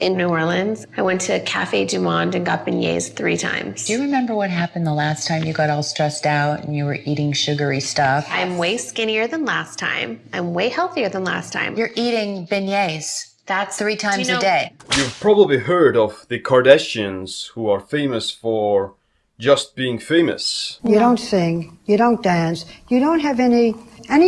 in New Orleans. I went to Cafe Du Monde and got beignets 3 times. Do you remember what happened the last time you got all stressed out and you were eating sugary stuff? I'm way skinnier than last time. I'm way healthier than last time. You're eating beignets. That's 3 times a day. You've probably heard of the Kardashians, who are famous for just being famous. You don't sing, you don't dance, you don't have any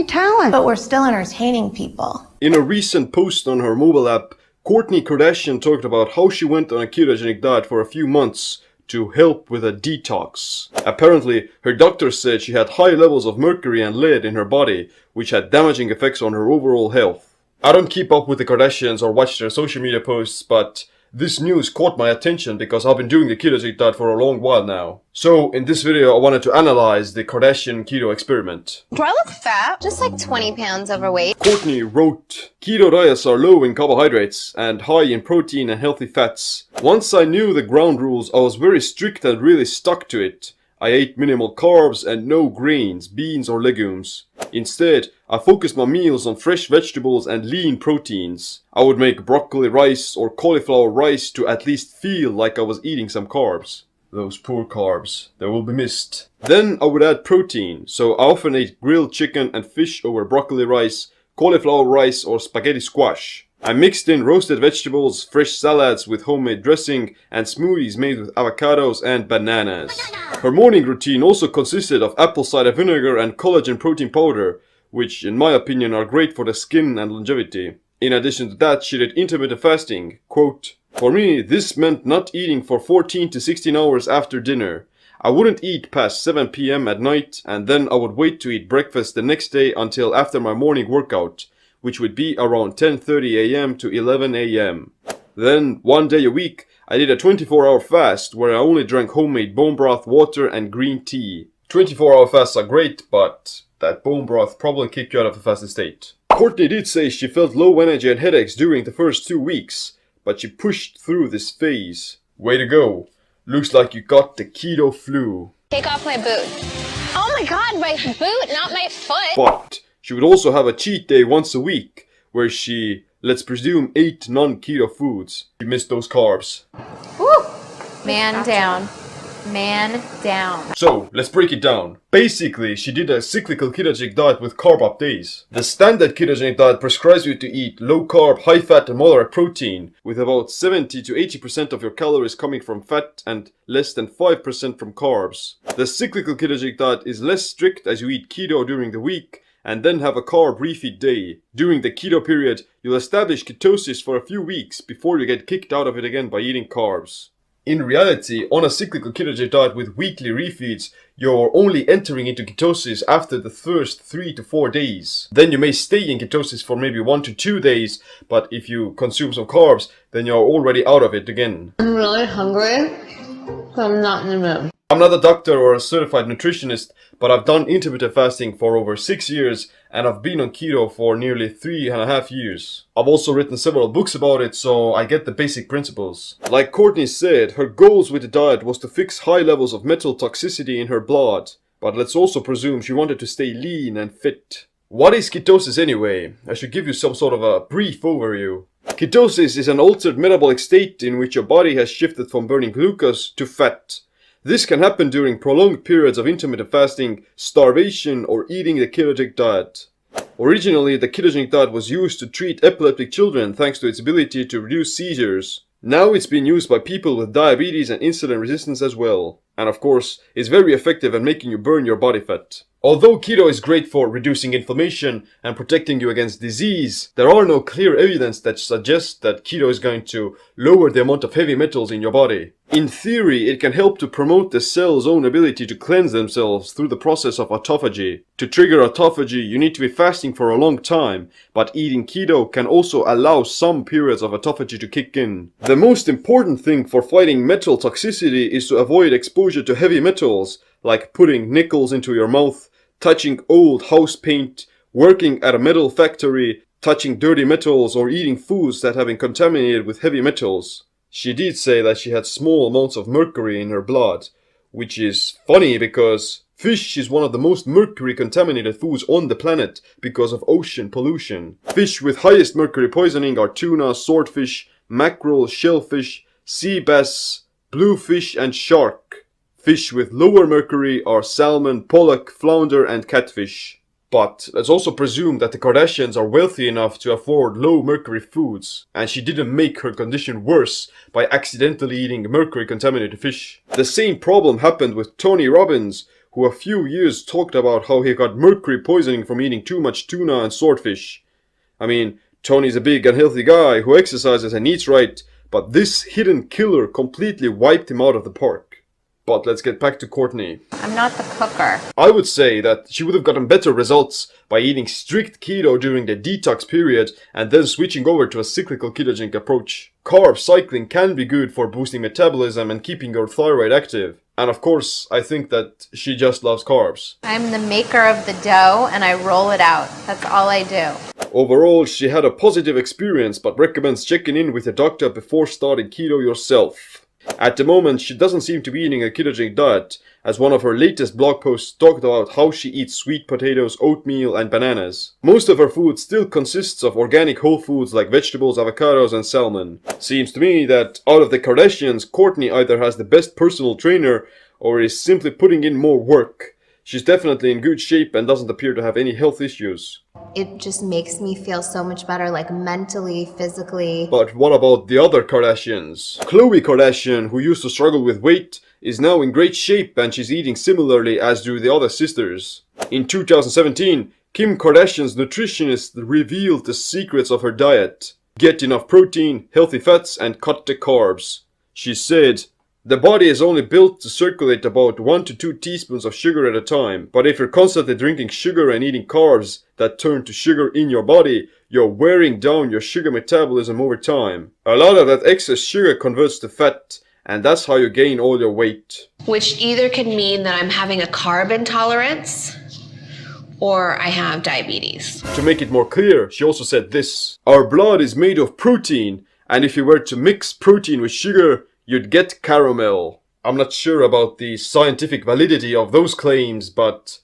talent. But we're still entertaining people. In a recent post on her mobile app, Kourtney Kardashian talked about how she went on a ketogenic diet for a few months to help with a detox. Apparently, her doctor said she had high levels of mercury and lead in her body, which had damaging effects on her overall health. I don't keep up with the Kardashians or watch their social media posts, but this news caught my attention because I've been doing the ketogenic diet for a long while now. So, in this video I wanted to analyze the Kardashian keto experiment. Do I look fat? Just like 20 pounds overweight. Kourtney wrote, "Keto diets are low in carbohydrates and high in protein and healthy fats. Once I knew the ground rules, I was very strict and really stuck to it. I ate minimal carbs and no grains, beans or legumes. Instead, I focused my meals on fresh vegetables and lean proteins. I would make broccoli rice or cauliflower rice to at least feel like I was eating some carbs. Those poor carbs, they will be missed. Then I would add protein, so I often ate grilled chicken and fish over broccoli rice, cauliflower rice or spaghetti squash. I mixed in roasted vegetables, fresh salads with homemade dressing, and smoothies made with avocados and bananas." Her morning routine also consisted of apple cider vinegar and collagen protein powder, which in my opinion are great for the skin and longevity. In addition to that, she did intermittent fasting. Quote, "For me, this meant not eating for 14 to 16 hours after dinner. I wouldn't eat past 7 p.m. at night, and then I would wait to eat breakfast the next day until after my morning workout, which would be around 10:30 a.m. to 11 a.m. Then, one day a week, I did a 24-hour fast where I only drank homemade bone broth, water and green tea." 24-hour fasts are great, but that bone broth probably kicked you out of the fasted state. Kourtney did say she felt low energy and headaches during the first 2 weeks, but she pushed through this phase. Way to go. Looks like you got the keto flu. Take off my boot. Oh my god, my boot, not my foot. But she would also have a cheat day once a week, where she, let's presume, ate non-keto foods. She missed those carbs. Woo! Man down. Man down. So, let's break it down. Basically, she did a cyclical ketogenic diet with carb-up days. The standard ketogenic diet prescribes you to eat low-carb, high-fat and moderate protein, with about 70 to 80% of your calories coming from fat and less than 5% from carbs. The cyclical ketogenic diet is less strict as you eat keto during the week, and then have a carb refeed day. During the keto period, you'll establish ketosis for a few weeks before you get kicked out of it again by eating carbs. In reality, on a cyclical ketogenic diet with weekly refeeds, you're only entering into ketosis after the first 3 to 4 days. Then you may stay in ketosis for maybe 1 to 2 days, but if you consume some carbs, then you're already out of it again. I'm really hungry, so I'm not in the mood. I'm not a doctor or a certified nutritionist, but I've done intermittent fasting for over 6 years and I've been on keto for nearly 3.5 years. I've also written several books about it, so I get the basic principles. Like Kourtney said, her goals with the diet was to fix high levels of metal toxicity in her blood, but let's also presume she wanted to stay lean and fit. What is ketosis anyway? I should give you some sort of a brief overview. Ketosis is an altered metabolic state in which your body has shifted from burning glucose to fat. This can happen during prolonged periods of intermittent fasting, starvation, or eating the ketogenic diet. Originally, the ketogenic diet was used to treat epileptic children thanks to its ability to reduce seizures. Now it's being used by people with diabetes and insulin resistance as well. And of course, it's very effective at making you burn your body fat. Although keto is great for reducing inflammation and protecting you against disease, there are no clear evidence that suggests that keto is going to lower the amount of heavy metals in your body. In theory, it can help to promote the cell's own ability to cleanse themselves through the process of autophagy. To trigger autophagy, you need to be fasting for a long time, but eating keto can also allow some periods of autophagy to kick in. The most important thing for fighting metal toxicity is to avoid exposure to heavy metals, like putting nickels into your mouth, touching old house paint, working at a metal factory, touching dirty metals, or eating foods that have been contaminated with heavy metals. She did say that she had small amounts of mercury in her blood, which is funny because fish is one of the most mercury contaminated foods on the planet because of ocean pollution. Fish with highest mercury poisoning are tuna, swordfish, mackerel, shellfish, sea bass, bluefish and shark. Fish with lower mercury are salmon, pollock, flounder and catfish. But let's also presume that the Kardashians are wealthy enough to afford low mercury foods, and she didn't make her condition worse by accidentally eating mercury contaminated fish. The same problem happened with Tony Robbins, who a few years talked about how he got mercury poisoning from eating too much tuna and swordfish. I mean, Tony's a big and healthy guy who exercises and eats right, but this hidden killer completely wiped him out of the park. But let's get back to Kourtney. I'm not the cooker. I would say that she would have gotten better results by eating strict keto during the detox period and then switching over to a cyclical ketogenic approach. Carb cycling can be good for boosting metabolism and keeping your thyroid active. And of course, I think that she just loves carbs. I'm the maker of the dough and I roll it out. That's all I do. Overall, she had a positive experience but recommends checking in with a doctor before starting keto yourself. At the moment, she doesn't seem to be eating a ketogenic diet, as one of her latest blog posts talked about how she eats sweet potatoes, oatmeal and bananas. Most of her food still consists of organic whole foods like vegetables, avocados and salmon. Seems to me that out of the Kardashians, Kourtney either has the best personal trainer or is simply putting in more work. She's definitely in good shape and doesn't appear to have any health issues. It just makes me feel so much better, like mentally, physically. But what about the other Kardashians? Khloe Kardashian, who used to struggle with weight, is now in great shape and she's eating similarly as do the other sisters. In 2017, Kim Kardashian's nutritionist revealed the secrets of her diet. Get enough protein, healthy fats and cut the carbs. She said, "The body is only built to circulate about 1 to 2 teaspoons of sugar at a time, but if you're constantly drinking sugar and eating carbs that turn to sugar in your body, you're wearing down your sugar metabolism over time. A lot of that excess sugar converts to fat, and that's how you gain all your weight." Which either could mean that I'm having a carb intolerance or I have diabetes. To make it more clear, she also said this: "Our blood is made of protein, and if you were to mix protein with sugar, you'd get caramel." I'm not sure about the scientific validity of those claims, but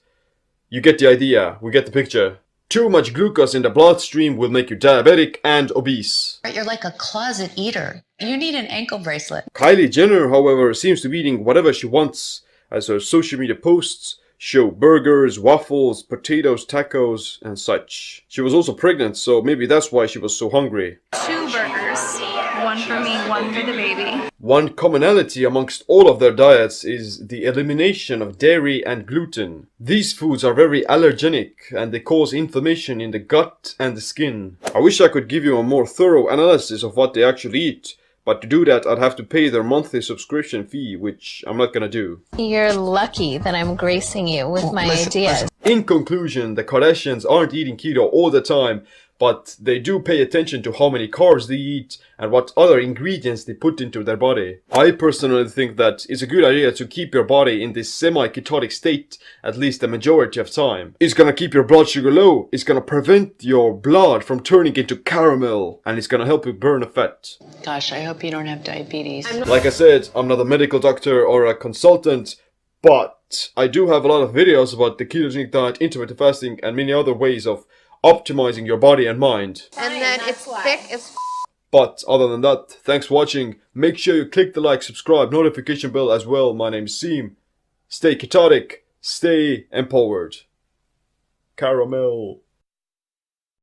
you get the idea, we get the picture. Too much glucose in the bloodstream will make you diabetic and obese. You're like a closet eater. You need an ankle bracelet. Kylie Jenner, however, seems to be eating whatever she wants, as her social media posts show burgers, waffles, potatoes, tacos, and such. She was also pregnant, so maybe that's why she was so hungry. 2 burgers. One for me, one for the baby. One commonality amongst all of their diets is the elimination of dairy and gluten. These foods are very allergenic and they cause inflammation in the gut and the skin. I wish I could give you a more thorough analysis of what they actually eat, but to do that I'd have to pay their monthly subscription fee, which I'm not gonna do. You're lucky that I'm gracing you with my ideas. In conclusion, the Kardashians aren't eating keto all the time, but they do pay attention to how many carbs they eat and what other ingredients they put into their body. I personally think that it's a good idea to keep your body in this semi-ketotic state at least the majority of time. It's gonna keep your blood sugar low, it's gonna prevent your blood from turning into caramel, and it's gonna help you burn the fat. Gosh, I hope you don't have diabetes. Like I said, I'm not a medical doctor or a consultant, but I do have a lot of videos about the ketogenic diet, intermittent fasting, and many other ways of optimizing your body and mind. And then it's thick as But other than that, thanks for watching. Make sure you click the like, subscribe, notification bell as well. My name is Seem. Stay ketotic, stay empowered. Caramel.